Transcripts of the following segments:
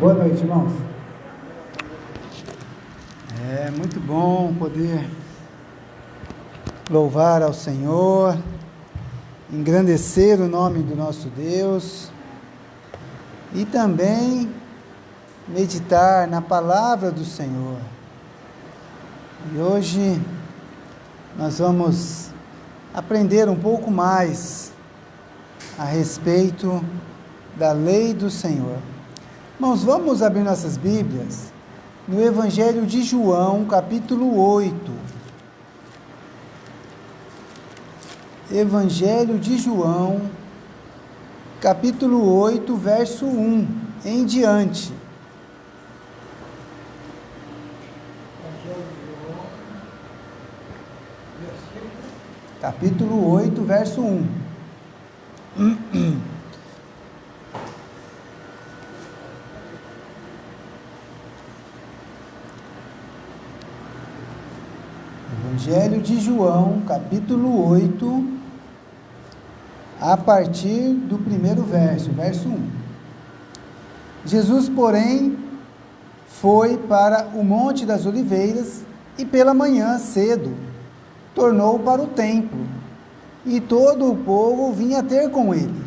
Boa noite, irmãos. É muito bom poder louvar ao Senhor, engrandecer o nome do nosso Deus e também meditar na palavra do Senhor. E hoje nós vamos aprender um pouco mais a respeito da lei do Senhor. Irmãos, vamos abrir nossas Bíblias no Evangelho de João, capítulo 8. Evangelho de João, capítulo 8, verso 1 em diante. Capítulo 8, verso 1. Evangelho de João, capítulo 8, a partir do primeiro verso 1. Jesus, porém, foi para o Monte das Oliveiras e pela manhã cedo tornou para o templo, e todo o povo vinha ter com ele,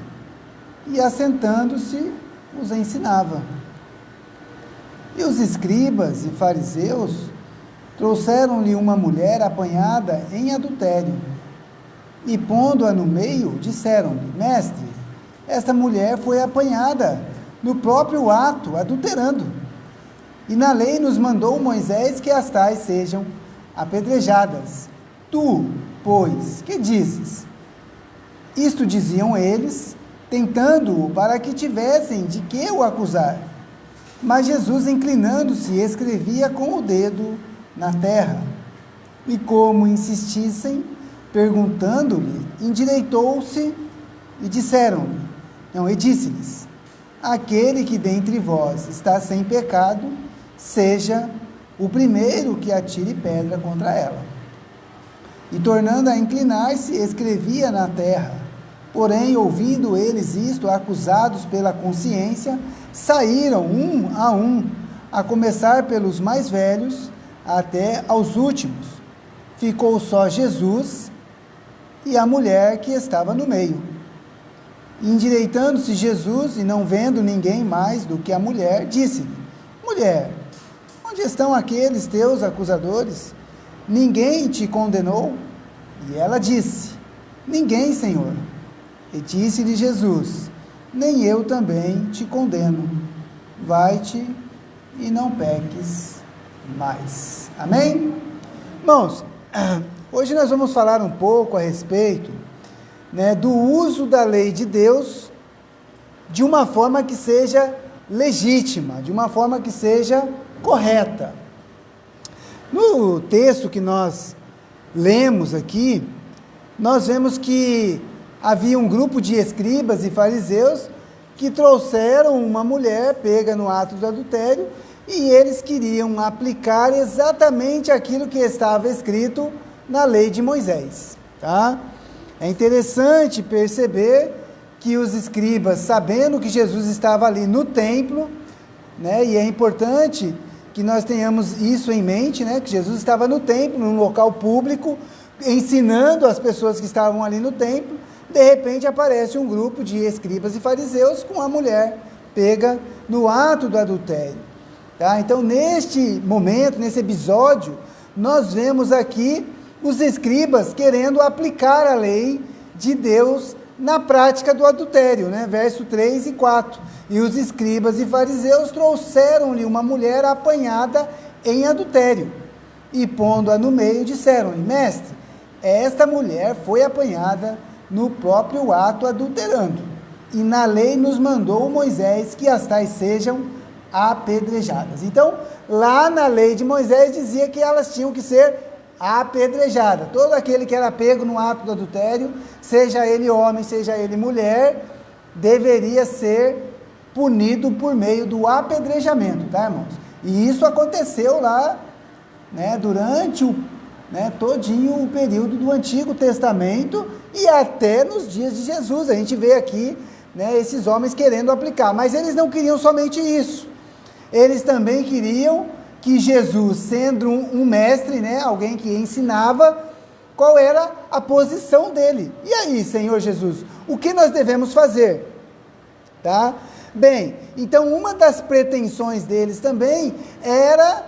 e assentando-se os ensinava. E os escribas e fariseus trouxeram-lhe uma mulher apanhada em adultério, e pondo-a no meio, disseram-lhe: Mestre, esta mulher foi apanhada no próprio ato, adulterando. E na lei nos mandou Moisés que as tais sejam apedrejadas. Tu, pois, que dizes? Isto diziam eles, tentando-o para que tivessem de que o acusar. Mas Jesus, inclinando-se, escrevia com o dedo na terra. E como insistissem, perguntando-lhe, endireitou-se e disse-lhes: aquele que dentre vós está sem pecado, seja o primeiro que atire pedra contra ela. E tornando a inclinar-se, escrevia na terra. Porém, ouvindo eles isto, acusados pela consciência, saíram a começar pelos mais velhos, até aos últimos. Ficou só Jesus e a mulher que estava no meio. Endireitando-se Jesus, e não vendo ninguém mais do que a mulher, disse-lhe: Mulher, onde estão aqueles teus acusadores? Ninguém te condenou? E ela disse: Ninguém, Senhor. E disse-lhe Jesus: Nem eu também te condeno. Vai-te e não peques mais. Amém? Irmãos, hoje nós vamos falar um pouco a respeito, do uso da lei de Deus de uma forma que seja legítima, de uma forma que seja correta. No texto que nós lemos aqui, nós vemos que havia um grupo de escribas e fariseus que trouxeram uma mulher pega no ato do adultério, e eles queriam aplicar exatamente aquilo que estava escrito na lei de Moisés, tá? É interessante perceber que os escribas, sabendo que Jesus estava ali no templo, e é importante que nós tenhamos isso em mente, que Jesus estava no templo, num local público, ensinando as pessoas que estavam ali no templo. De repente aparece um grupo de escribas e fariseus com a mulher pega no ato do adultério. Tá? Então, neste momento, nesse episódio, nós vemos aqui os escribas querendo aplicar a lei de Deus na prática do adultério, verso 3 e 4. E os escribas e fariseus trouxeram-lhe uma mulher apanhada em adultério, e pondo-a no meio, disseram-lhe: Mestre, esta mulher foi apanhada no próprio ato adulterando, e na lei nos mandou Moisés que as tais sejam apedrejadas. Então, lá na lei de Moisés dizia que elas tinham que ser apedrejadas. Todo aquele que era pego no ato do adultério, seja ele homem, seja ele mulher, deveria ser punido por meio do apedrejamento, tá, irmãos? E isso aconteceu lá, durante todinho o período do Antigo Testamento e até nos dias de Jesus. A gente vê aqui, esses homens querendo aplicar, mas eles não queriam somente isso. Eles também queriam que Jesus, sendo um mestre, né, alguém que ensinava, qual era a posição dele. E aí, Senhor Jesus, o que nós devemos fazer? Tá? Bem, então uma das pretensões deles também era,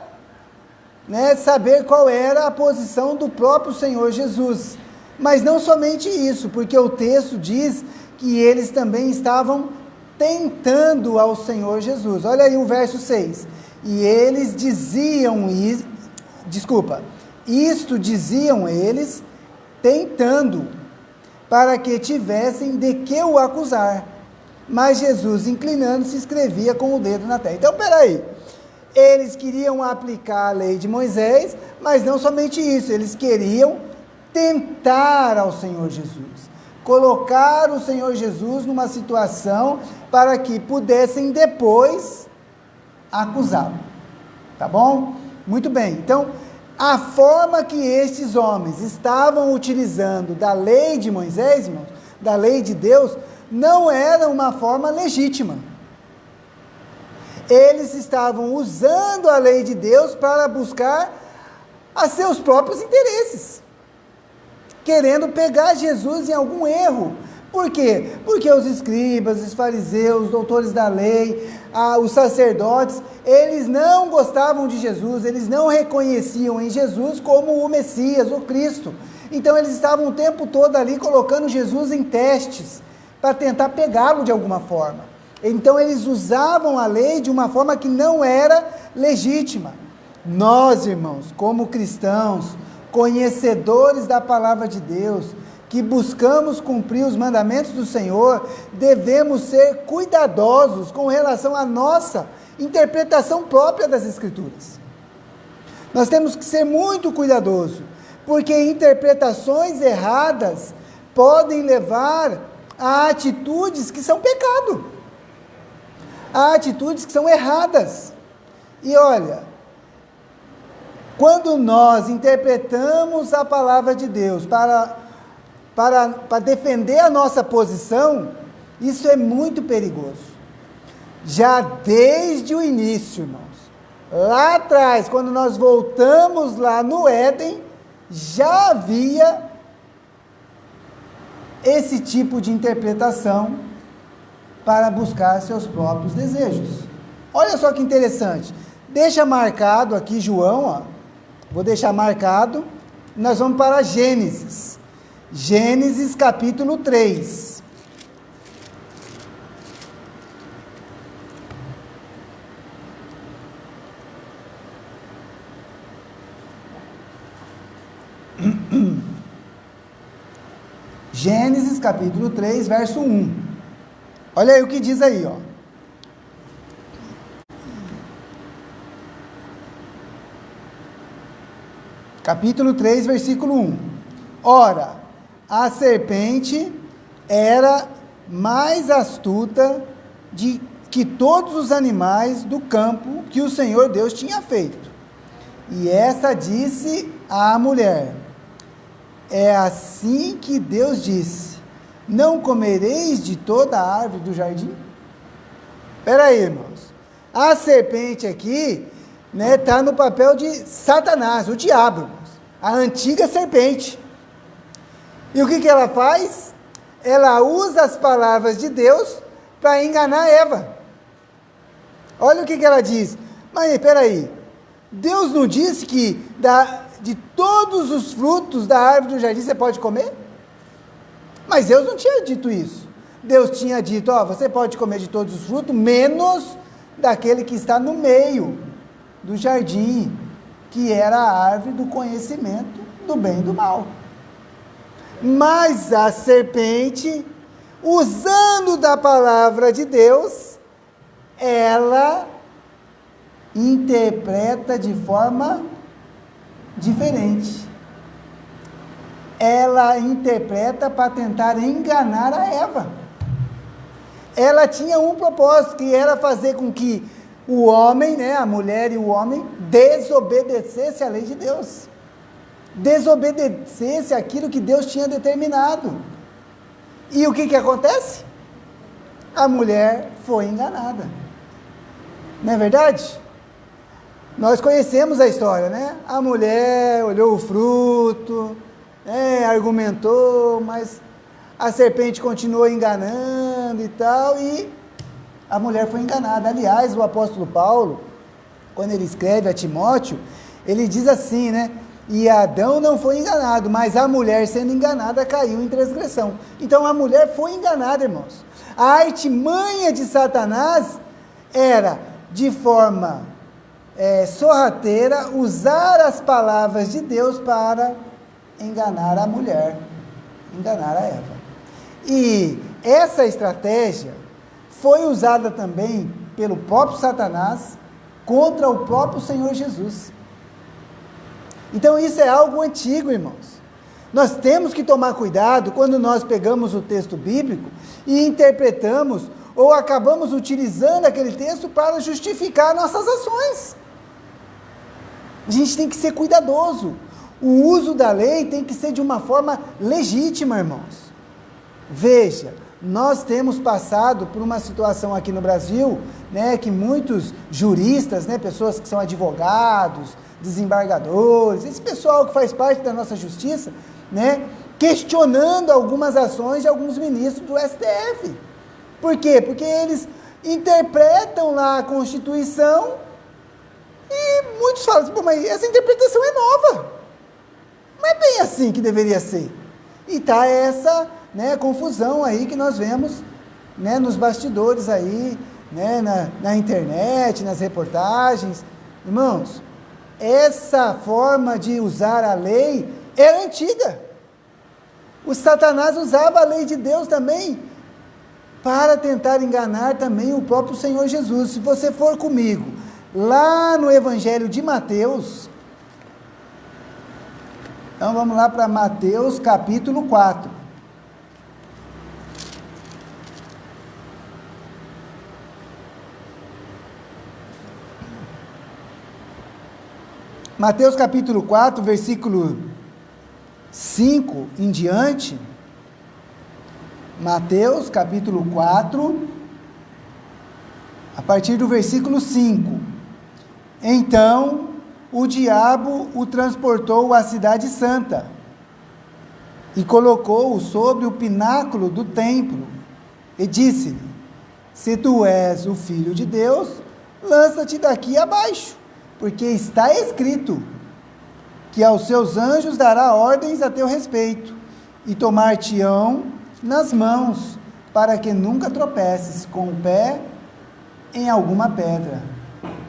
né, saber qual era a posição do próprio Senhor Jesus. Mas não somente isso, porque o texto diz que eles também estavam tentando ao Senhor Jesus. Olha aí o verso 6. E eles diziam, isto diziam eles, tentando, para que tivessem de que o acusar. Mas Jesus, inclinando-se, escrevia com o dedo na terra. Então, peraí, eles queriam aplicar a lei de Moisés, mas não somente isso, eles queriam tentar ao Senhor Jesus, colocar o Senhor Jesus numa situação para que pudessem depois acusá-lo, tá bom? Muito bem, então, a forma que estes homens estavam utilizando da lei de Moisés, irmãos, da lei de Deus, não era uma forma legítima. Eles estavam usando a lei de Deus para buscar a seus próprios interesses, querendo pegar Jesus em algum erro. Por quê? Porque os escribas, os fariseus, os doutores da lei, os sacerdotes, eles não gostavam de Jesus, eles não reconheciam em Jesus como o Messias, o Cristo. Então eles estavam o tempo todo ali colocando Jesus em testes, para tentar pegá-lo de alguma forma. Então eles usavam a lei de uma forma que não era legítima. Nós, irmãos, como cristãos, conhecedores da palavra de Deus, que buscamos cumprir os mandamentos do Senhor, devemos ser cuidadosos com relação à nossa interpretação própria das Escrituras. Nós temos que ser muito cuidadosos, porque interpretações erradas podem levar a atitudes que são pecado, a atitudes que são erradas. E olha, quando nós interpretamos a palavra de Deus para defender a nossa posição, isso é muito perigoso. Já desde o início, irmãos, lá atrás, quando nós voltamos lá no Éden, já havia esse tipo de interpretação para buscar seus próprios desejos. Olha só que interessante, deixa marcado aqui João, ó, vou deixar marcado, nós vamos para Gênesis, Gênesis capítulo 3, Gênesis capítulo 3, verso 1. Olha aí o que diz aí, ó. Capítulo 3, versículo 1. Ora, a serpente era mais astuta que todos os animais do campo que o Senhor Deus tinha feito. E esta disse à mulher: é assim que Deus disse: não comereis de toda a árvore do jardim? Espera aí, irmãos. A serpente aqui, né, está no papel de Satanás, o diabo, irmãos, a antiga serpente. E o que ela faz? Ela usa as palavras de Deus para enganar Eva. Olha o que ela diz. Mas espera aí, Deus não disse que de todos os frutos da árvore do jardim você pode comer? Mas Deus não tinha dito isso. Deus tinha dito, ó, você pode comer de todos os frutos, menos daquele que está no meio do jardim, que era a árvore do conhecimento do bem e do mal. Mas a serpente, usando da palavra de Deus, ela interpreta de forma diferente. Ela interpreta para tentar enganar a Eva. Ela tinha um propósito, que era fazer com que o homem, né, a mulher e o homem, desobedecesse à lei de Deus, desobedecesse aquilo que Deus tinha determinado. E o que acontece? A mulher foi enganada. Não é verdade? Nós conhecemos a história, né? A mulher olhou o fruto, argumentou, mas a serpente continuou enganando e tal, e a mulher foi enganada. Aliás, o apóstolo Paulo, quando ele escreve a Timóteo, ele diz assim, né? E Adão não foi enganado, mas a mulher sendo enganada caiu em transgressão. Então a mulher foi enganada, irmãos. A artimanha de Satanás era, de forma sorrateira, usar as palavras de Deus para enganar a mulher, enganar a Eva. E essa estratégia foi usada também pelo próprio Satanás contra o próprio Senhor Jesus. Então isso é algo antigo, irmãos. Nós temos que tomar cuidado quando nós pegamos o texto bíblico e interpretamos ou acabamos utilizando aquele texto para justificar nossas ações. A gente tem que ser cuidadoso. O uso da lei tem que ser de uma forma legítima, irmãos. Veja, nós temos passado por uma situação aqui no Brasil, né, que muitos juristas, né, pessoas que são advogados, desembargadores, esse pessoal que faz parte da nossa justiça, né, questionando algumas ações de alguns ministros do STF. Por quê? Porque eles interpretam lá a Constituição e muitos falam assim, mas essa interpretação é nova. Não é bem assim que deveria ser. E está essa, né, confusão aí que nós vemos, né, nos bastidores aí, né, na internet, nas reportagens. Irmãos, essa forma de usar a lei era antiga. O Satanás usava a lei de Deus também para tentar enganar também o próprio Senhor Jesus. Se você for comigo lá no Evangelho de Mateus, então vamos lá para Mateus capítulo 4. Mateus capítulo 4, versículo 5 em diante. Mateus capítulo 4, a partir do versículo 5. Então o diabo o transportou à cidade santa e colocou-o sobre o pináculo do templo e disse-lhe: se tu és o filho de Deus, lança-te daqui abaixo, porque está escrito que aos seus anjos dará ordens a teu respeito, e tomar-te-ão nas mãos, para que nunca tropeces com o pé em alguma pedra.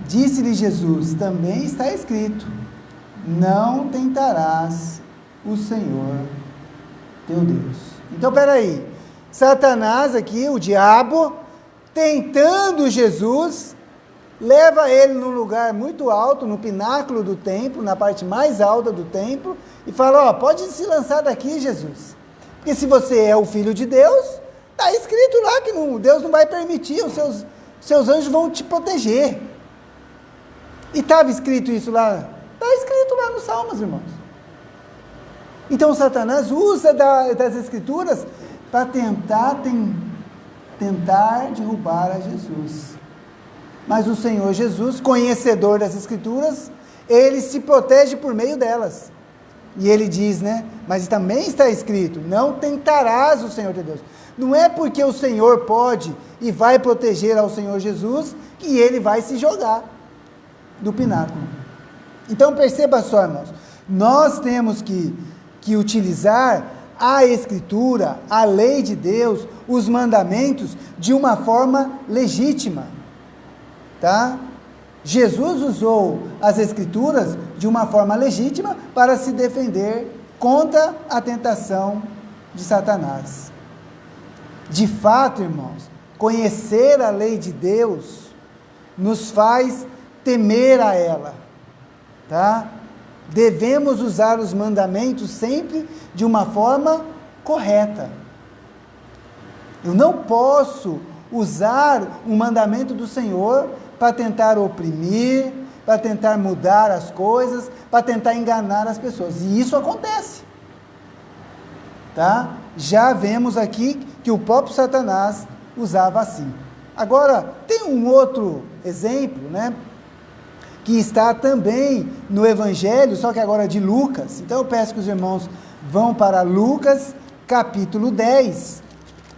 Disse-lhe Jesus: também está escrito, não tentarás o Senhor teu Deus. Então, peraí, Satanás aqui, o diabo, tentando Jesus, leva ele num lugar muito alto, no pináculo do templo, na parte mais alta do templo, e fala: pode se lançar daqui, Jesus, porque se você é o Filho de Deus, está escrito lá que Deus não vai permitir, os seus anjos vão te proteger. E estava escrito isso lá? Está escrito lá nos Salmos, irmãos. Então Satanás usa das Escrituras para tentar derrubar a Jesus. Mas o Senhor Jesus, conhecedor das Escrituras, ele se protege por meio delas. E ele diz, né? Mas também está escrito, não tentarás o Senhor teu Deus. Não é porque o Senhor pode e vai proteger ao Senhor Jesus que ele vai se jogar do pináculo. Então perceba só, irmãos, nós temos que utilizar a Escritura, a lei de Deus, os mandamentos de uma forma legítima. Tá? Jesus usou as Escrituras de uma forma legítima para se defender contra a tentação de Satanás. De fato, irmãos, conhecer a lei de Deus nos faz temer a ela, tá? Devemos usar os mandamentos sempre de uma forma correta. Eu não posso usar um mandamento do Senhor para tentar oprimir, para tentar mudar as coisas, para tentar enganar as pessoas. E isso acontece. Tá? Já vemos aqui que o próprio Satanás usava assim. Agora, tem tem um outro exemplo, né? Que está também no Evangelho, só que agora de Lucas. Então eu peço que os irmãos vão para Lucas, capítulo 10,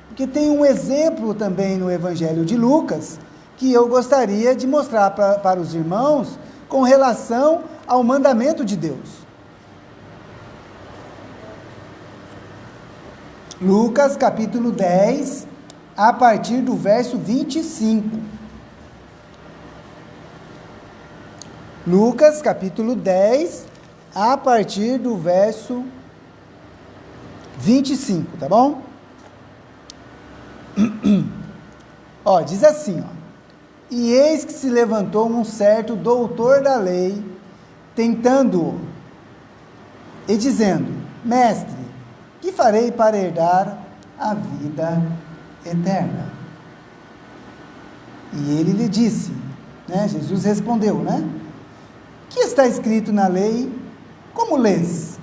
porque tem um exemplo também no Evangelho de Lucas, que eu gostaria de mostrar para os irmãos com relação ao mandamento de Deus. Lucas, capítulo 10, a partir do verso 25. Lucas, capítulo 10, a partir do verso 25, tá bom? Ó, diz assim, ó. E eis que se levantou um certo doutor da lei, tentando-o, e dizendo: Mestre, que farei para herdar a vida eterna? E ele lhe disse, né? Jesus respondeu, né? Que está escrito na lei, como lês?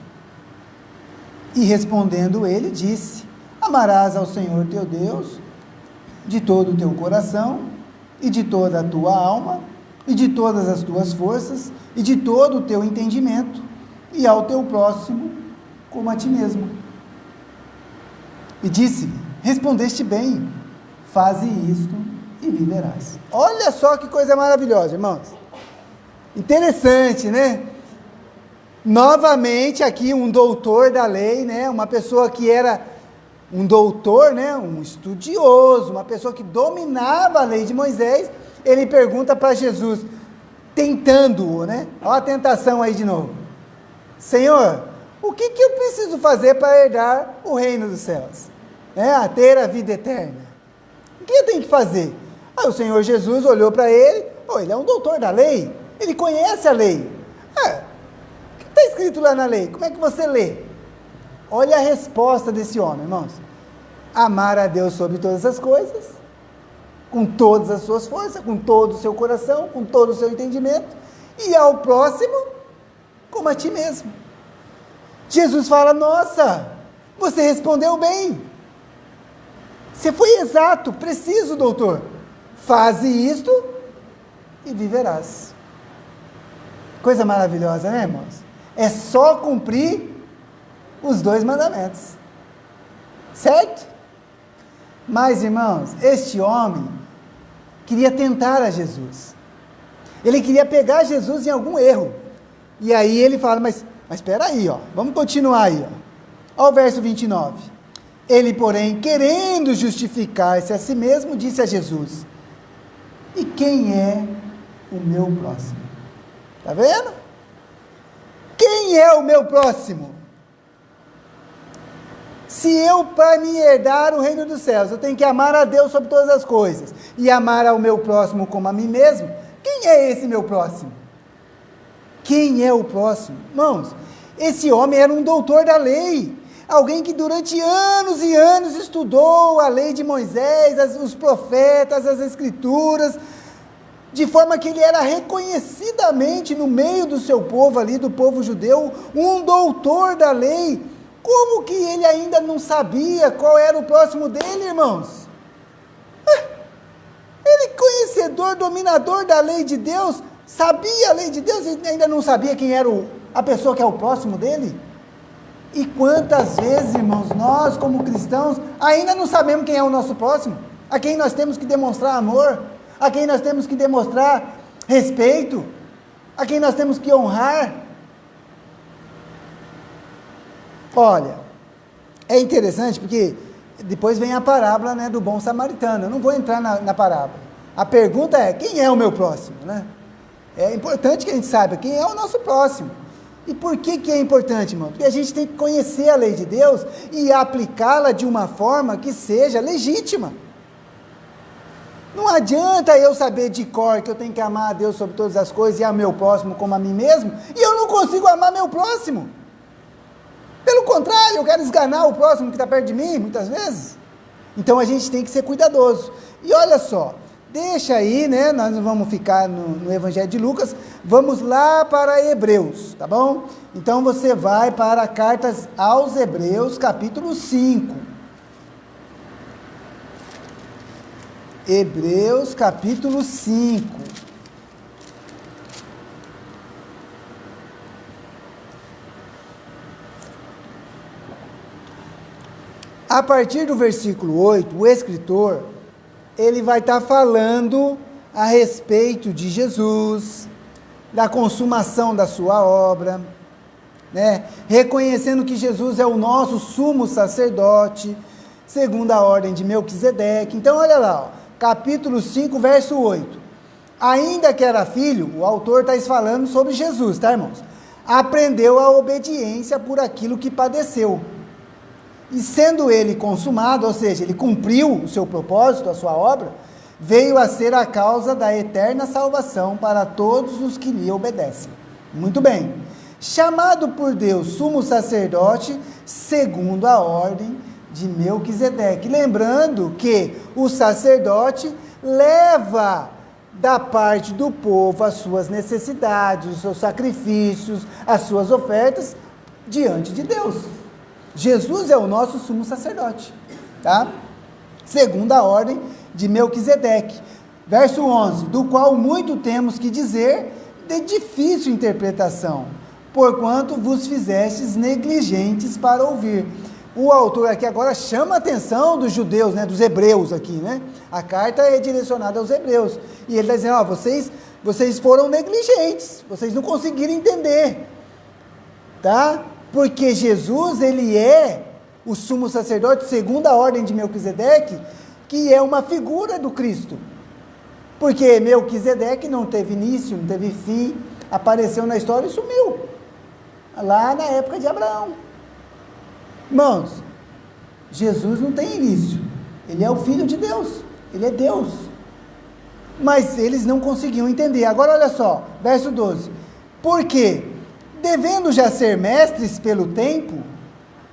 E respondendo ele, disse: Amarás ao Senhor teu Deus de todo o teu coração, e de toda a tua alma, e de todas as tuas forças, e de todo o teu entendimento, e ao teu próximo como a ti mesmo. E disse-lhe: Respondeste bem, faze isto e viverás. Olha só que coisa maravilhosa, irmãos. Interessante, né? Novamente aqui um doutor da lei, né? Uma pessoa que era um doutor, né? Um estudioso, uma pessoa que dominava a lei de Moisés. Ele pergunta para Jesus, tentando-o, né? Olha a tentação aí de novo. Senhor, o que eu preciso fazer para herdar o reino dos céus? A ter a vida eterna. O que eu tenho que fazer? Aí o Senhor Jesus olhou para ele, ele é um doutor da lei, ele conhece a lei. O que está escrito lá na lei? Como é que você lê? Olha a resposta desse homem, irmãos. Amar a Deus sobre todas as coisas, com todas as suas forças, com todo o seu coração, com todo o seu entendimento, e ao próximo como a ti mesmo. Jesus fala: nossa, você respondeu bem, você foi exato, preciso, doutor, faze isto e viverás. Coisa maravilhosa, né, irmãos? É só cumprir os 2 mandamentos, certo? Mas, irmãos, este homem queria tentar a Jesus, ele queria pegar Jesus em algum erro, e aí ele fala, mas espera aí, vamos continuar aí, ó o verso 29, ele, porém, querendo justificar-se a si mesmo, disse a Jesus: e quem é o meu próximo? Está vendo? Quem é o meu próximo? Se eu, para me herdar o reino dos céus, eu tenho que amar a Deus sobre todas as coisas, e amar ao meu próximo como a mim mesmo, quem é esse meu próximo? Quem é o próximo? Irmãos, esse homem era um doutor da lei, alguém que durante anos e anos estudou a lei de Moisés, os profetas, as escrituras, de forma que ele era reconhecidamente no meio do seu povo ali, do povo judeu, um doutor da lei. Como que ele ainda não sabia qual era o próximo dele, irmãos? Ele, conhecedor, dominador da lei de Deus, sabia a lei de Deus e ainda não sabia quem era a pessoa que é o próximo dele? E quantas vezes, irmãos, nós como cristãos ainda não sabemos quem é o nosso próximo, a quem nós temos que demonstrar amor, a quem nós temos que demonstrar respeito, a quem nós temos que honrar. Olha, é interessante porque depois vem a parábola, né, do bom samaritano. Eu não vou entrar na parábola. A pergunta é: quem é o meu próximo, né? É importante que a gente saiba quem é o nosso próximo. E por que é importante, irmão? Porque a gente tem que conhecer a lei de Deus e aplicá-la de uma forma que seja legítima. Não adianta eu saber de cor que eu tenho que amar a Deus sobre todas as coisas e amar meu próximo como a mim mesmo, e eu não consigo amar meu próximo. Pelo contrário, eu quero esganar o próximo que está perto de mim, muitas vezes. Então a gente tem que ser cuidadoso. E olha só, deixa aí, né? Nós não vamos ficar no Evangelho de Lucas, vamos lá para Hebreus, tá bom? Então você vai para a carta aos Hebreus, capítulo 5. Hebreus capítulo 5. A partir do versículo 8, o escritor, ele vai estar falando a respeito de Jesus, da consumação da sua obra, né? Reconhecendo que Jesus é o nosso sumo sacerdote, segundo a ordem de Melquisedeque. Então, olha lá, ó, capítulo 5, verso 8. Ainda que era filho, o autor está falando sobre Jesus, tá, irmãos? Aprendeu a obediência por aquilo que padeceu. E sendo ele consumado, ou seja, ele cumpriu o seu propósito, a sua obra, veio a ser a causa da eterna salvação para todos os que lhe obedecem. Muito bem. Chamado por Deus sumo sacerdote, segundo a ordem de Melquisedeque. Lembrando que o sacerdote leva da parte do povo as suas necessidades, os seus sacrifícios, as suas ofertas diante de Deus. Jesus é o nosso sumo sacerdote, tá? Segundo a ordem de Melquisedeque. Verso 11, do qual muito temos que dizer de difícil interpretação, porquanto vos fizestes negligentes para ouvir. O autor aqui agora chama a atenção dos judeus, né, dos hebreus aqui, né? A carta é direcionada aos hebreus. E ele está dizendo, ó, vocês foram negligentes, vocês não conseguiram entender, tá? Porque Jesus, ele é o sumo sacerdote, segundo a ordem de Melquisedeque, que é uma figura do Cristo. Porque Melquisedeque não teve início, não teve fim, apareceu na história e sumiu. Lá na época de Abraão. Irmãos, Jesus não tem início, ele é o Filho de Deus, ele é Deus, mas eles não conseguiam entender. Agora olha só, verso 12, porque, devendo já ser mestres pelo tempo,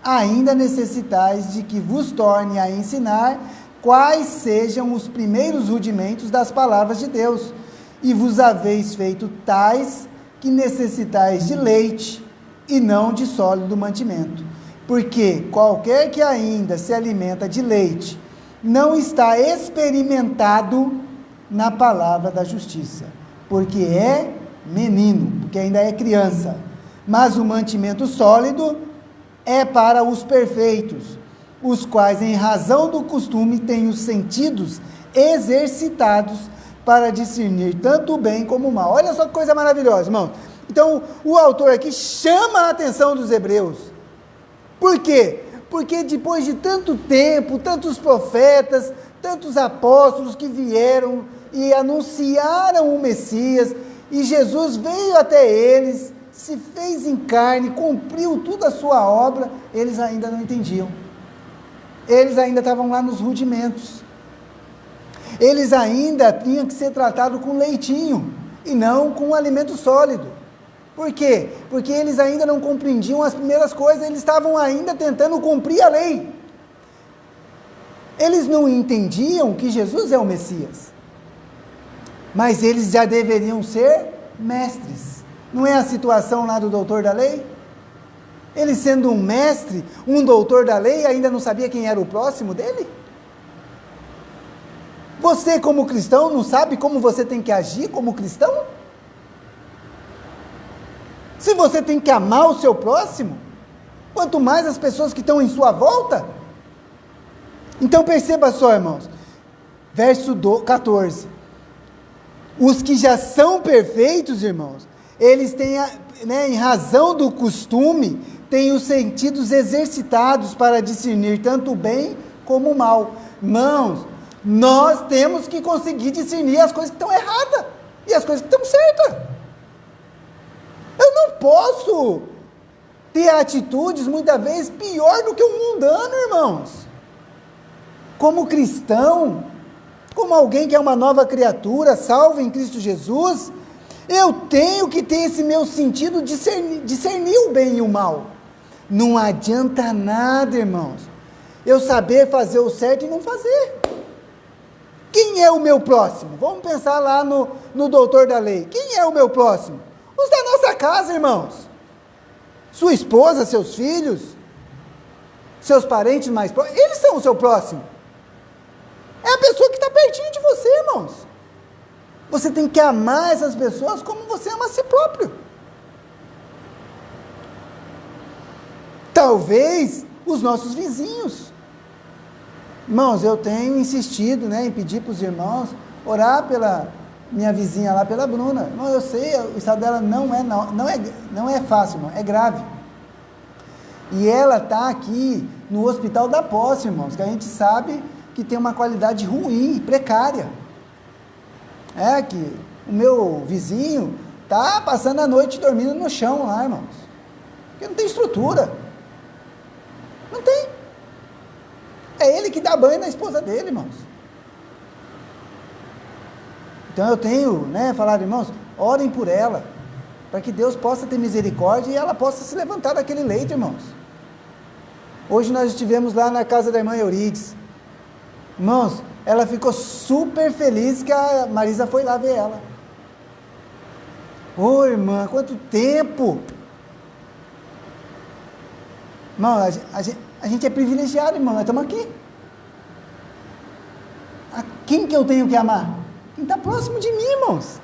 ainda necessitais de que vos torne a ensinar quais sejam os primeiros rudimentos das palavras de Deus, e vos haveis feito tais que necessitais de leite, e não de sólido mantimento. Porque qualquer que ainda se alimenta de leite, não está experimentado na palavra da justiça, porque é menino, porque ainda é criança. Mas o mantimento sólido é para os perfeitos, os quais, em razão do costume, têm os sentidos exercitados para discernir tanto o bem como o mal. Olha só que coisa maravilhosa, irmão. Então, o autor aqui chama a atenção dos hebreus. Por quê? Porque depois de tanto tempo, tantos profetas, tantos apóstolos que vieram e anunciaram o Messias, e Jesus veio até eles, se fez em carne, cumpriu toda a sua obra, eles ainda não entendiam. Eles ainda estavam lá nos rudimentos. Eles ainda tinham que ser tratados com leitinho, e não com alimento sólido. Por quê? Porque eles ainda não compreendiam as primeiras coisas, eles estavam ainda tentando cumprir a lei. Eles não entendiam que Jesus é o Messias, mas eles já deveriam ser mestres. Não é a situação lá do doutor da lei? Ele sendo um mestre, um doutor da lei, ainda não sabia quem era o próximo dele? Você como cristão não sabe como você tem que agir como cristão? Se você tem que amar o seu próximo, quanto mais as pessoas que estão em sua volta. Então perceba só, irmãos, verso 14, os que já são perfeitos, irmãos, eles têm, em razão do costume, têm os sentidos exercitados para discernir tanto o bem como o mal. Irmãos, nós temos que conseguir discernir as coisas que estão erradas e as coisas que estão certas. Eu não posso ter atitudes, muitas vezes, pior do que um mundano, irmãos. Como cristão, como alguém que é uma nova criatura, salvo em Cristo Jesus, eu tenho que ter esse meu sentido de discernir o bem e o mal. Não adianta nada, irmãos, eu saber fazer o certo e não fazer. Quem é o meu próximo? Vamos pensar lá no doutor da lei. Quem é o meu próximo? Os da nossa casa, irmãos. Sua esposa, seus filhos, seus parentes mais próximos, eles são o seu próximo. É a pessoa que está pertinho de você, irmãos. Você tem que amar essas pessoas como você ama a si próprio. Talvez os nossos vizinhos. Irmãos, eu tenho insistido, né, em pedir para os irmãos orar pela minha vizinha lá, pela Bruna. Irmão, eu sei, o estado dela não é fácil, irmão, é grave. E ela está aqui no Hospital da Posse, irmãos, que a gente sabe que tem uma qualidade ruim, precária. É que o meu vizinho está passando a noite dormindo no chão lá, irmãos. Porque não tem estrutura. Não tem. É ele que dá banho na esposa dele, irmãos. Então eu tenho, né, falado, irmãos, orem por ela, para que Deus possa ter misericórdia e ela possa se levantar daquele leito, irmãos. Hoje nós estivemos lá na casa da irmã Eurides. Irmãos, ela ficou super feliz que a Marisa foi lá ver ela. Ô irmã, quanto tempo! Irmão, a gente é privilegiado, irmão, nós estamos aqui. A quem que eu tenho que amar? Quem está próximo de mim, irmãos.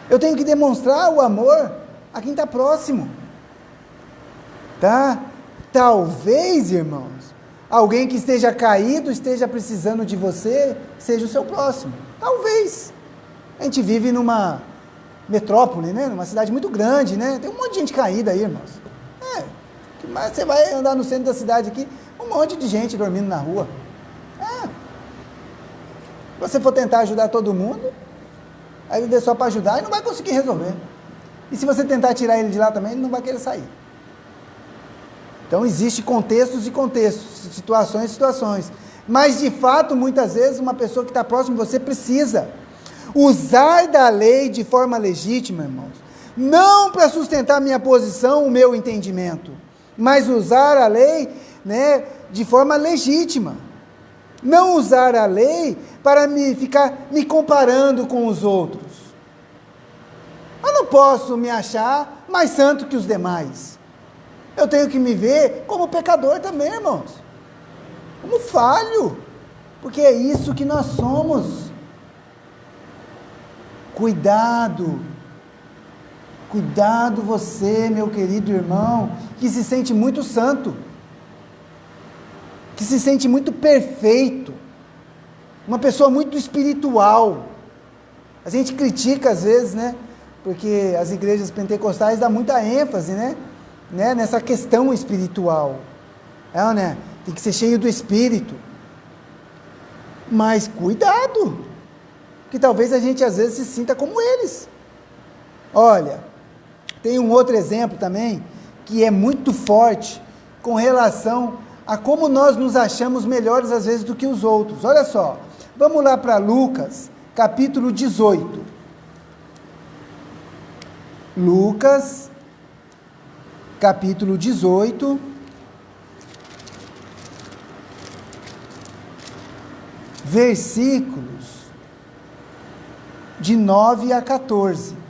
Eu tenho que demonstrar o amor a quem está próximo. Tá? Talvez, irmãos, alguém que esteja caído, esteja precisando de você, seja o seu próximo. Talvez. A gente vive numa metrópole, né? Numa cidade muito grande, né? Tem um monte de gente caída aí, irmãos. Mas você vai andar no centro da cidade aqui, um monte de gente dormindo na rua. Se você for tentar ajudar todo mundo, aí viver só para ajudar e não vai conseguir resolver. E se você tentar tirar ele de lá também, ele não vai querer sair. Então, existem contextos e contextos, situações e situações. Mas, de fato, muitas vezes, uma pessoa que está próxima de você precisa usar da lei de forma legítima, irmãos. Não para sustentar minha posição, o meu entendimento, mas usar a lei, né, de forma legítima. Não usar a lei para ficar me comparando com os outros. Eu não posso me achar mais santo que os demais. Eu tenho que me ver como pecador também, irmãos. Como falho. Porque é isso que nós somos. Cuidado. Cuidado você, meu querido irmão, que se sente muito santo. Que se sente muito perfeito. Uma pessoa muito espiritual. A gente critica às vezes, né? Porque as igrejas pentecostais dão muita ênfase, né? Nessa questão espiritual. Né? Tem que ser cheio do Espírito. Mas cuidado, que talvez a gente às vezes se sinta como eles. Olha, tem um outro exemplo também, que é muito forte, com relação a como nós nos achamos melhores às vezes do que os outros. Olha só, vamos lá para Lucas, capítulo 18. Lucas, capítulo 18, versículos de 9 a 14.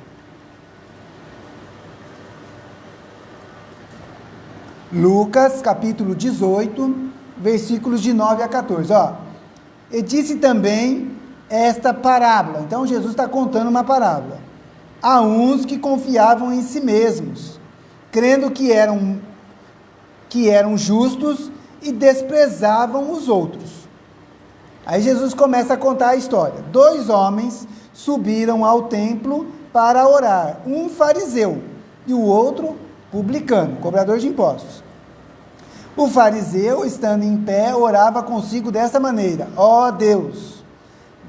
Lucas, capítulo 18, versículos de 9 a 14. E disse também esta parábola. Então, Jesus está contando uma parábola. Há uns que confiavam em si mesmos, crendo que eram justos e desprezavam os outros. Aí Jesus começa a contar a história. 2 homens subiram ao templo para orar, um fariseu e o outro publicano, cobrador de impostos. O fariseu, estando em pé, orava consigo desta maneira: ó Deus,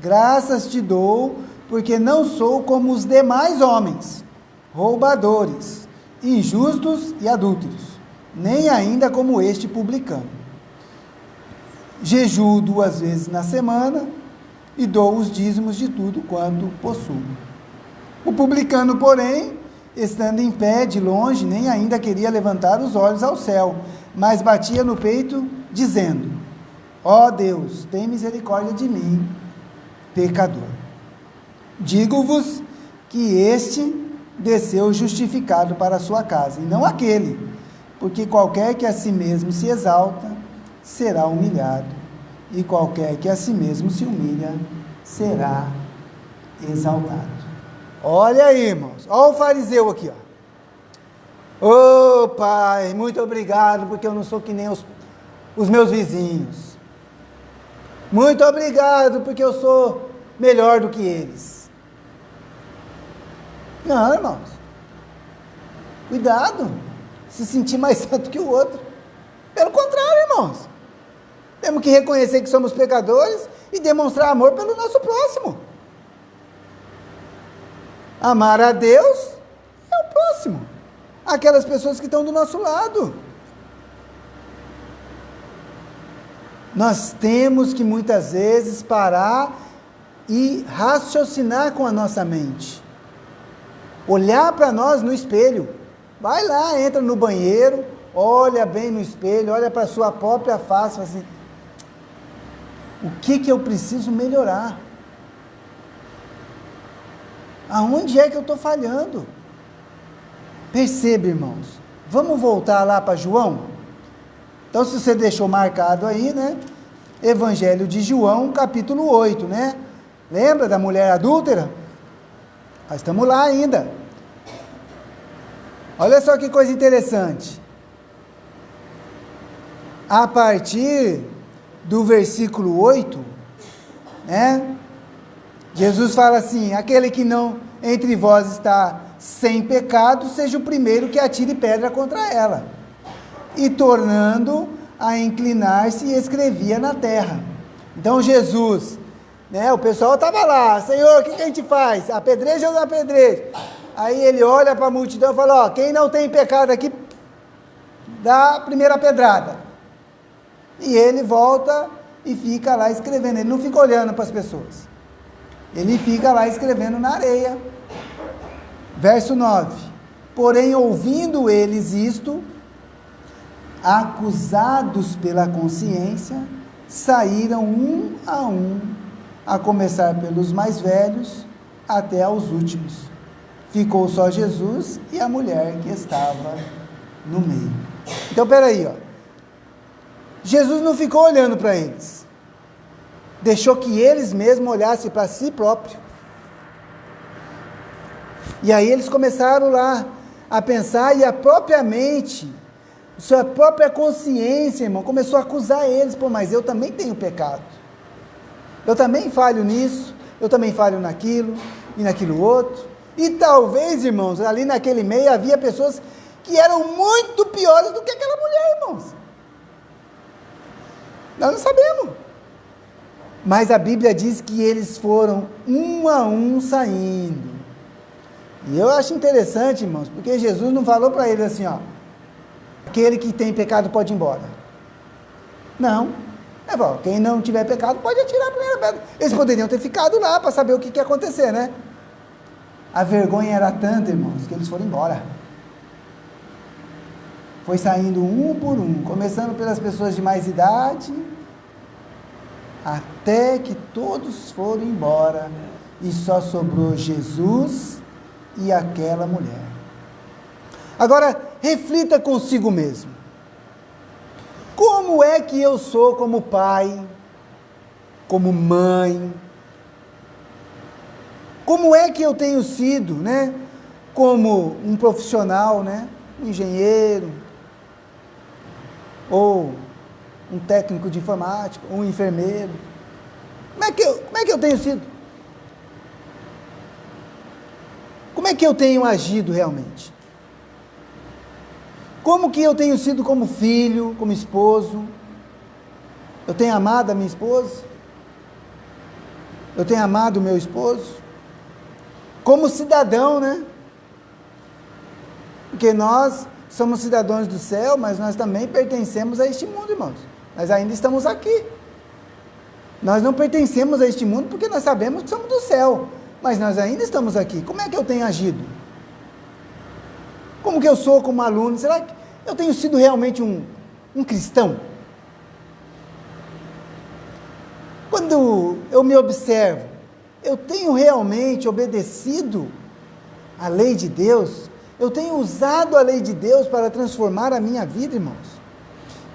graças te dou, porque não sou como os demais homens, roubadores, injustos e adúlteros, nem ainda como este publicano. Jejuo 2 vezes na semana e dou os dízimos de tudo quanto possuo. O publicano, porém, estando em pé de longe, nem ainda queria levantar os olhos ao céu, mas batia no peito, dizendo: ó Deus, tem misericórdia de mim, pecador. Digo-vos que este desceu justificado para a sua casa, e não aquele, porque qualquer que a si mesmo se exalta, será humilhado, e qualquer que a si mesmo se humilha será exaltado. Olha aí, irmãos, olha o fariseu aqui, ó. Ô Pai, muito obrigado, porque eu não sou que nem os meus vizinhos. Muito obrigado, porque eu sou melhor do que eles. Não, irmãos. Cuidado, se sentir mais santo que o outro. Pelo contrário, irmãos. Temos que reconhecer que somos pecadores e demonstrar amor pelo nosso próximo. Amar a Deus é o próximo. Aquelas pessoas que estão do nosso lado. Nós temos que muitas vezes parar e raciocinar com a nossa mente. Olhar para nós no espelho. Vai lá, entra no banheiro, olha bem no espelho, olha para a sua própria face, fala assim, o que eu preciso melhorar? Aonde é que eu estou falhando? Perceba, irmãos. Vamos voltar lá para João? Então, se você deixou marcado aí, né? Evangelho de João, capítulo 8, né? Lembra da mulher adúltera? Nós estamos lá ainda. Olha só que coisa interessante. A partir do versículo 8, né? Jesus fala assim, aquele que não entre vós está sem pecado, seja o primeiro que atire pedra contra ela. E tornando a inclinar-se, escrevia na terra. Então Jesus, né, o pessoal estava lá, Senhor, o que a gente faz? Apedreja ou não apedreja? Aí ele olha para a multidão e fala, ó, quem não tem pecado aqui, dá a primeira pedrada. E ele volta e fica lá escrevendo, ele não fica olhando para as pessoas. Ele fica lá escrevendo na areia. Verso 9. Porém, ouvindo eles isto, acusados pela consciência, saíram um, a começar pelos mais velhos, até aos últimos. Ficou só Jesus e a mulher que estava no meio. Então, peraí, ó. Jesus não ficou olhando para eles. Deixou que eles mesmos olhassem para si próprio. E aí eles começaram lá a pensar e a própria mente, sua própria consciência, irmão, começou a acusar eles. Pô, mas eu também tenho pecado. Eu também falho nisso, eu também falho naquilo e naquilo outro. E talvez, irmãos, ali naquele meio havia pessoas que eram muito piores do que aquela mulher, irmãos. Nós não sabemos. Mas a Bíblia diz que eles foram um a um saindo. E eu acho interessante, irmãos, porque Jesus não falou para eles assim, ó, aquele que tem pecado pode ir embora. Não. Ele falou, quem não tiver pecado pode atirar a primeira pedra. Eles poderiam ter ficado lá para saber o que ia acontecer, né? A vergonha era tanta, irmãos, que eles foram embora. Foi saindo um por um, começando pelas pessoas de mais idade, até que todos foram embora e só sobrou Jesus e aquela mulher. Agora, reflita consigo mesmo. Como é que eu sou como pai, como mãe? Como é que eu tenho sido, né? Como um profissional, né? Um engenheiro, ou um técnico de informática, um enfermeiro. Como é que eu tenho sido? Como é que eu tenho agido realmente? Como que eu tenho sido como filho, como esposo? Eu tenho amado a minha esposa? Eu tenho amado o meu esposo? Como cidadão, né? Porque nós somos cidadãos do céu, mas nós também pertencemos a este mundo, irmãos. Nós ainda estamos aqui. Nós não pertencemos a este mundo porque nós sabemos que somos do céu, mas nós ainda estamos aqui. Como é que eu tenho agido? Como que eu sou como aluno? Será que eu tenho sido realmente um cristão? Quando eu me observo, eu tenho realmente obedecido à lei de Deus? Eu tenho usado a lei de Deus para transformar a minha vida, irmãos?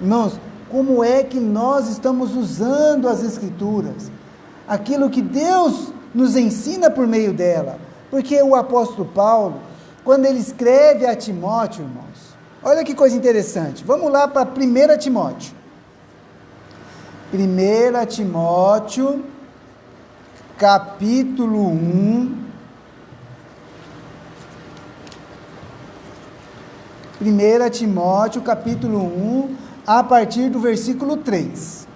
Irmãos, como é que nós estamos usando as Escrituras, aquilo que Deus nos ensina por meio dela, porque o apóstolo Paulo, quando ele escreve a Timóteo, irmãos, olha que coisa interessante, vamos lá para 1 Timóteo, 1 Timóteo, capítulo 1, 1 Timóteo, capítulo 1, a partir do versículo 3.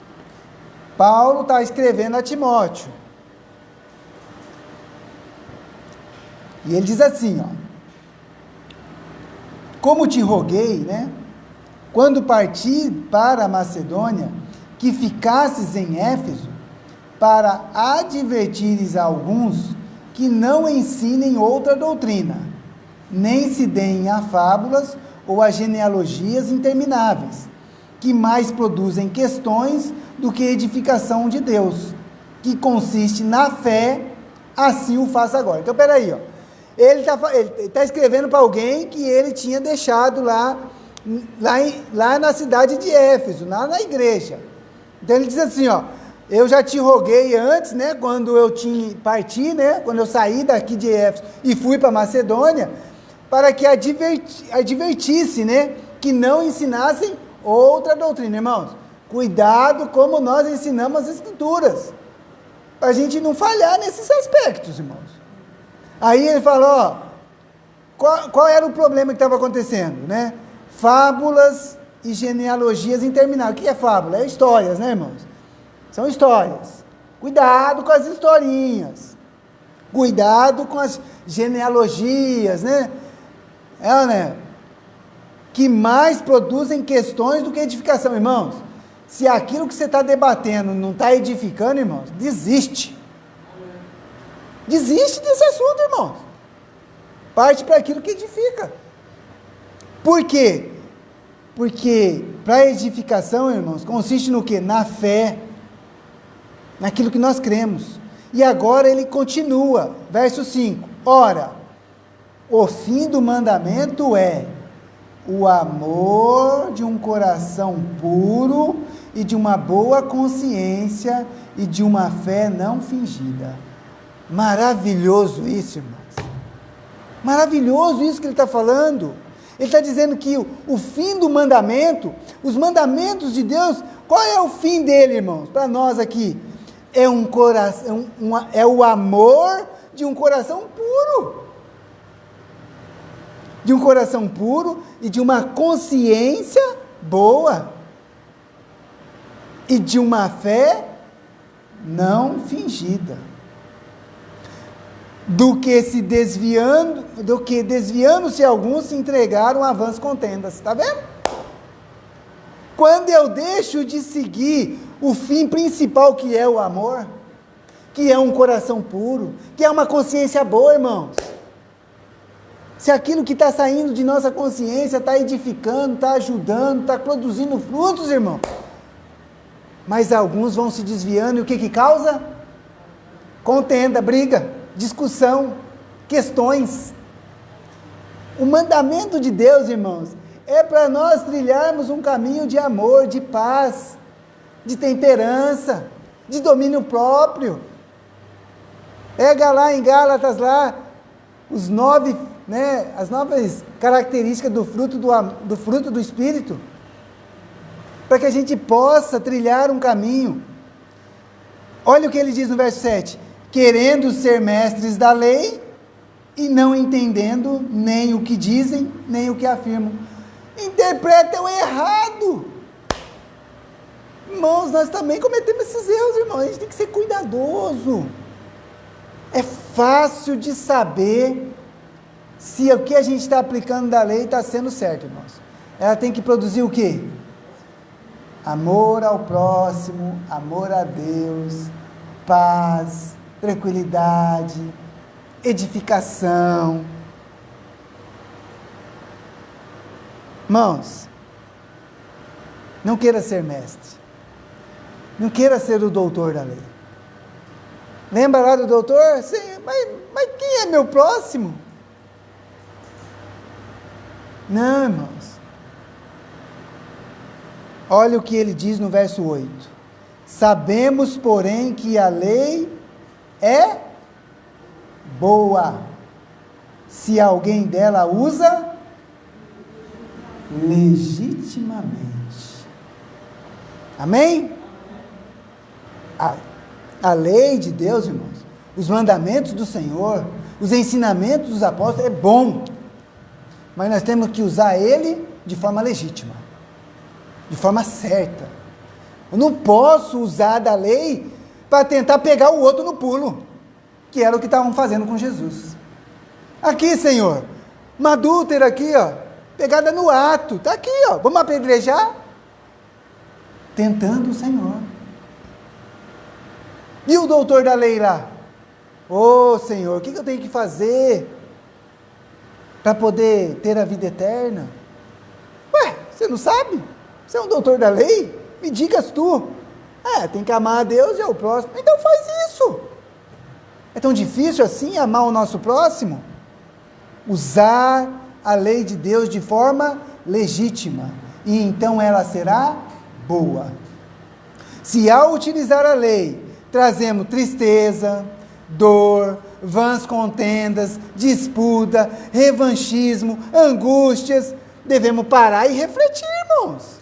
Paulo está escrevendo a Timóteo. E ele diz assim, ó: como te roguei, né, quando parti para a Macedônia, que ficasses em Éfeso, para advertires a alguns que não ensinem outra doutrina, nem se deem a fábulas ou a genealogias intermináveis, que mais produzem questões do que edificação de Deus, que consiste na fé, assim o faça agora. Então, peraí, ó. Ele está escrevendo para alguém que ele tinha deixado lá na cidade de Éfeso, lá na igreja. Então, ele diz assim, ó: eu já te roguei antes, né, quando eu parti, né, quando eu saí daqui de Éfeso e fui para Macedônia, para que advertisse, né, que não ensinassem outra doutrina. Irmãos, cuidado como nós ensinamos as Escrituras, para a gente não falhar nesses aspectos, irmãos. Aí ele falou, ó, qual era o problema que estava acontecendo, né? Fábulas e genealogias intermináveis. O que é fábula? É histórias, né, irmãos? São histórias. Cuidado com as historinhas. Cuidado com as genealogias, né? Né? Que mais produzem questões do que edificação. Irmãos, se aquilo que você está debatendo não está edificando, irmãos, desiste. Desiste desse assunto, irmãos. Parte para aquilo que edifica. Por quê? Porque para a edificação, irmãos, consiste no quê? Na fé, naquilo que nós cremos. E agora ele continua, verso 5. Ora, o fim do mandamento é o amor de um coração puro e de uma boa consciência e de uma fé não fingida. Maravilhoso isso, irmãos. Maravilhoso isso que ele está falando. Ele está dizendo que o fim do mandamento, os mandamentos de Deus, qual é o fim dele, irmãos? Para nós aqui, é um coração, é o amor de um coração puro. De um coração puro e de uma consciência boa. E de uma fé não fingida. Do que desviando-se alguns se entregaram a vãs contendas. Está vendo? Quando eu deixo de seguir o fim principal, que é o amor, que é um coração puro, que é uma consciência boa, irmãos. Se aquilo que está saindo de nossa consciência está edificando, está ajudando, está produzindo frutos, irmão. Mas alguns vão se desviando e o que causa? Contenda, briga, discussão, questões. O mandamento de Deus, irmãos, é para nós trilharmos um caminho de amor, de paz, de temperança, de domínio próprio. Pega lá em Gálatas, lá, as 9 características do fruto do Espírito, para que a gente possa trilhar um caminho. Olha o que ele diz no verso 7, querendo ser mestres da lei, e não entendendo nem o que dizem, nem o que afirmam. Interpretam errado. Irmãos, nós também cometemos esses erros, irmãos, a gente tem que ser cuidadoso. É fácil de saber se o que a gente está aplicando da lei está sendo certo, irmãos. Ela tem que produzir o quê? Amor ao próximo, amor a Deus, paz, tranquilidade, edificação. Irmãos, não queira ser mestre, não queira ser o doutor da lei. Lembra lá do doutor? Sim, mas quem é meu próximo? Não, irmãos. Olha o que ele diz no verso 8. Sabemos, porém, que a lei é boa, se alguém dela usa legitimamente. Amém? A lei de Deus, irmãos, os mandamentos do Senhor, os ensinamentos dos apóstolos é bom, mas nós temos que usar ele de forma legítima, de forma certa. Eu não posso usar da lei para tentar pegar o outro no pulo, que era o que estavam fazendo com Jesus. Aqui, Senhor, uma adúltera aqui, ó, pegada no ato, está aqui, ó, vamos apedrejar? Tentando o Senhor. E o doutor da lei lá? Ô Senhor, o que eu tenho que fazer para poder ter a vida eterna? Ué, você não sabe? Você é um doutor da lei? Me digas tu. Tem que amar a Deus e ao próximo. Então faz isso. É tão difícil assim amar o nosso próximo? Usar a lei de Deus de forma legítima, e então ela será boa. Se ao utilizar a lei, trazemos tristeza, dor, vãs contendas, disputa, revanchismo, angústias, devemos parar e refletir, irmãos.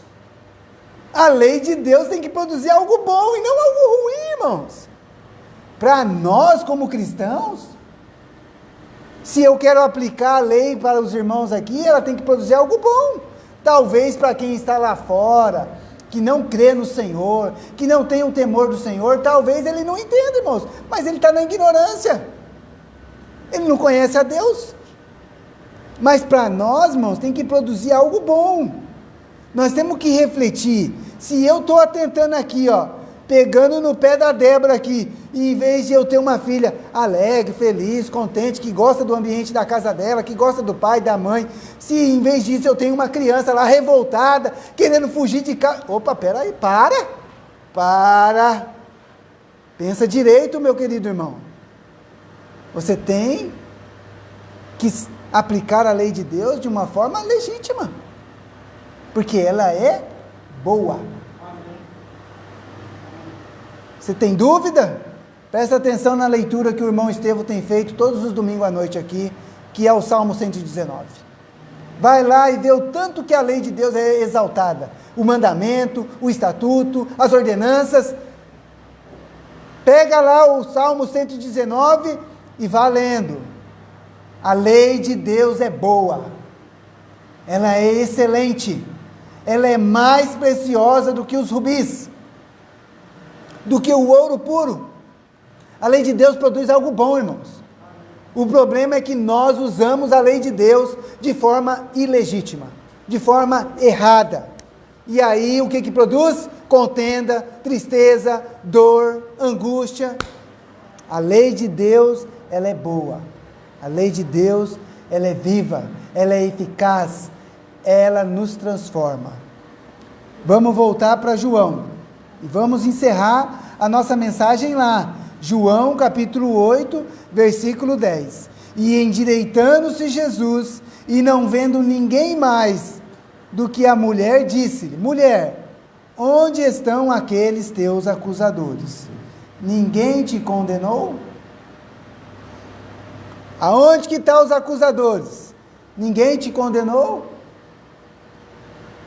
A lei de Deus tem que produzir algo bom e não algo ruim, irmãos. Para nós, como cristãos, se eu quero aplicar a lei para os irmãos aqui, ela tem que produzir algo bom. Talvez para quem está lá fora, que não crê no Senhor, que não tem o temor do Senhor, talvez ele não entenda, irmãos, mas ele está na ignorância. Ele não conhece a Deus. Mas para nós, irmãos, tem que produzir algo bom. Nós temos que refletir. Se eu estou atentando aqui, ó, pegando no pé da Débora aqui, e em vez de eu ter uma filha alegre, feliz, contente, que gosta do ambiente da casa dela, que gosta do pai, da mãe, se em vez disso eu tenho uma criança lá revoltada, querendo fugir de casa, opa, peraí, para, pensa direito, meu querido irmão, você tem que aplicar a lei de Deus de uma forma legítima, porque ela é boa. Você tem dúvida? Presta atenção na leitura que o irmão Estevão tem feito todos os domingos à noite aqui, que é o Salmo 119. Vai lá e vê o tanto que a lei de Deus é exaltada. O mandamento, o estatuto, as ordenanças. Pega lá o Salmo 119 e vá lendo. A lei de Deus é boa. Ela é excelente. Ela é mais preciosa do que os rubis, do que o ouro puro. A lei de Deus produz algo bom, irmãos. O problema é que nós usamos a lei de Deus de forma ilegítima, de forma errada. E aí o que produz? Contenda, tristeza, dor, angústia. A lei de Deus, ela é boa. A lei de Deus, ela é viva, ela é eficaz, ela nos transforma. Vamos voltar para João e vamos encerrar a nossa mensagem lá. João capítulo 8, versículo 10. E endireitando-se Jesus, e não vendo ninguém mais do que a mulher, disse-lhe: mulher, onde estão aqueles teus acusadores? Ninguém te condenou? Aonde que estão os acusadores? Ninguém te condenou?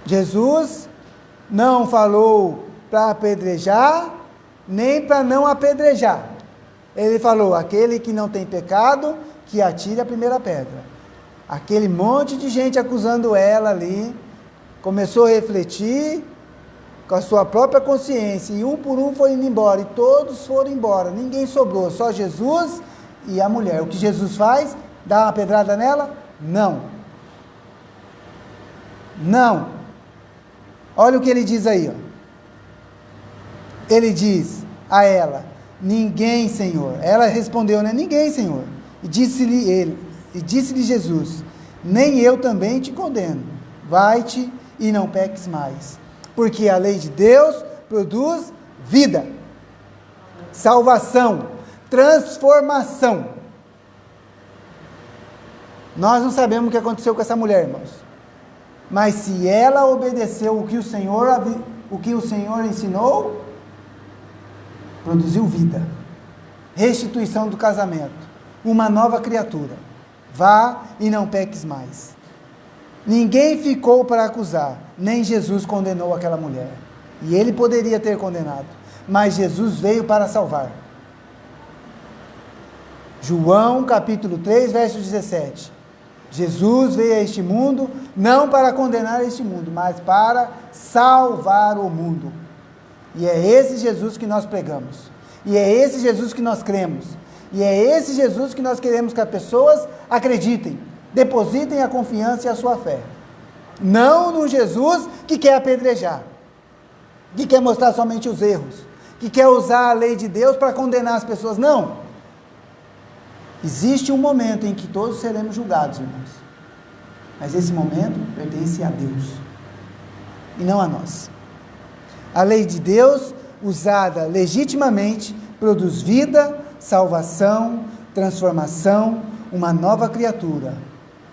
Jesus não falou para apedrejar, nem para não apedrejar. Ele falou: aquele que não tem pecado, que atire a primeira pedra. Aquele monte de gente acusando ela ali, começou a refletir com a sua própria consciência, e um por um foi indo embora, e todos foram embora, ninguém sobrou, só Jesus e a mulher. O que Jesus faz? Dá uma pedrada nela? Não. Não. Olha o que ele diz aí, ó. Ele diz a ela: ninguém, Senhor. Ela respondeu, né? Ninguém, Senhor. E disse-lhe Jesus: nem eu também te condeno. Vai-te e não peques mais. Porque a lei de Deus produz vida, salvação, transformação. Nós não sabemos o que aconteceu com essa mulher, irmãos. Mas se ela obedeceu o que o Senhor ensinou, produziu vida, restituição do casamento, uma nova criatura. Vá e não peques mais. Ninguém ficou para acusar, nem Jesus condenou aquela mulher. E ele poderia ter condenado, mas Jesus veio para salvar. João capítulo 3, verso 17. Jesus veio a este mundo, não para condenar este mundo, mas para salvar o mundo. E é esse Jesus que nós pregamos. E é esse Jesus que nós cremos. E é esse Jesus que nós queremos que as pessoas acreditem, depositem a confiança e a sua fé. Não no Jesus que quer apedrejar, que quer mostrar somente os erros, que quer usar a lei de Deus para condenar as pessoas. Não. Existe um momento em que todos seremos julgados, irmãos. Mas esse momento pertence a Deus e não a nós. A lei de Deus, usada legitimamente, produz vida, salvação, transformação, uma nova criatura,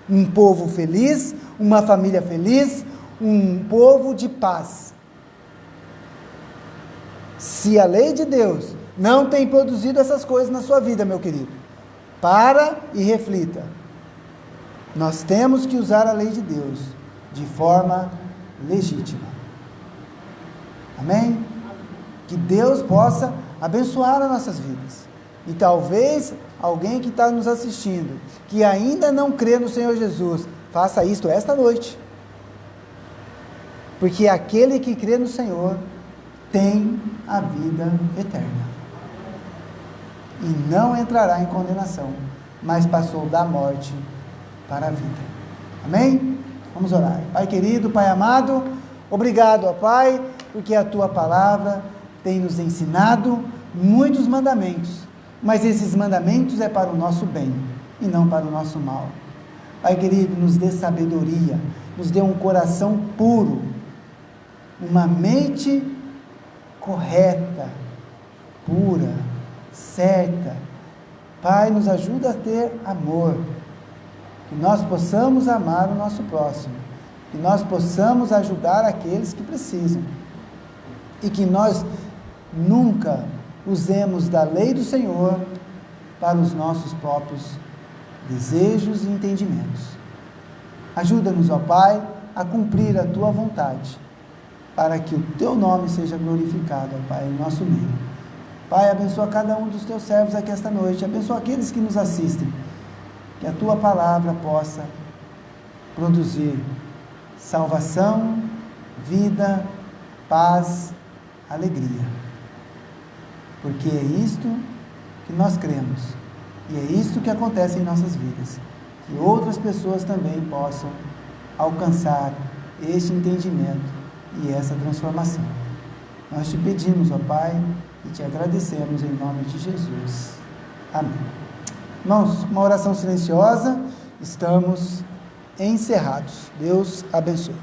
um povo feliz, uma família feliz, um povo de paz. Se a lei de Deus não tem produzido essas coisas na sua vida, meu querido, para e reflita. Nós temos que usar a lei de Deus de forma legítima. Amém? Que Deus possa abençoar as nossas vidas. E talvez alguém que está nos assistindo, que ainda não crê no Senhor Jesus, faça isto esta noite. Porque aquele que crê no Senhor tem a vida eterna. E não entrará em condenação, mas passou da morte para a vida. Amém? Vamos orar. Pai querido, Pai amado, obrigado, ó Pai, porque a Tua palavra tem nos ensinado muitos mandamentos, mas esses mandamentos é para o nosso bem e não para o nosso mal. Pai querido, nos dê sabedoria, nos dê um coração puro, uma mente correta, pura, certa. Pai, nos ajuda a ter amor, que nós possamos amar o nosso próximo, que nós possamos ajudar aqueles que precisam, e que nós nunca usemos da lei do Senhor para os nossos próprios desejos e entendimentos. Ajuda-nos, ó Pai, a cumprir a Tua vontade, para que o Teu nome seja glorificado, ó Pai, em nosso meio. Pai, abençoa cada um dos Teus servos aqui esta noite, abençoa aqueles que nos assistem, que a Tua palavra possa produzir salvação, vida, paz, alegria, porque é isto que nós cremos, e é isto que acontece em nossas vidas, que outras pessoas também possam alcançar este entendimento e essa transformação. Nós te pedimos, ó Pai, e te agradecemos em nome de Jesus. Amém. Irmãos, uma oração silenciosa, estamos encerrados. Deus abençoe.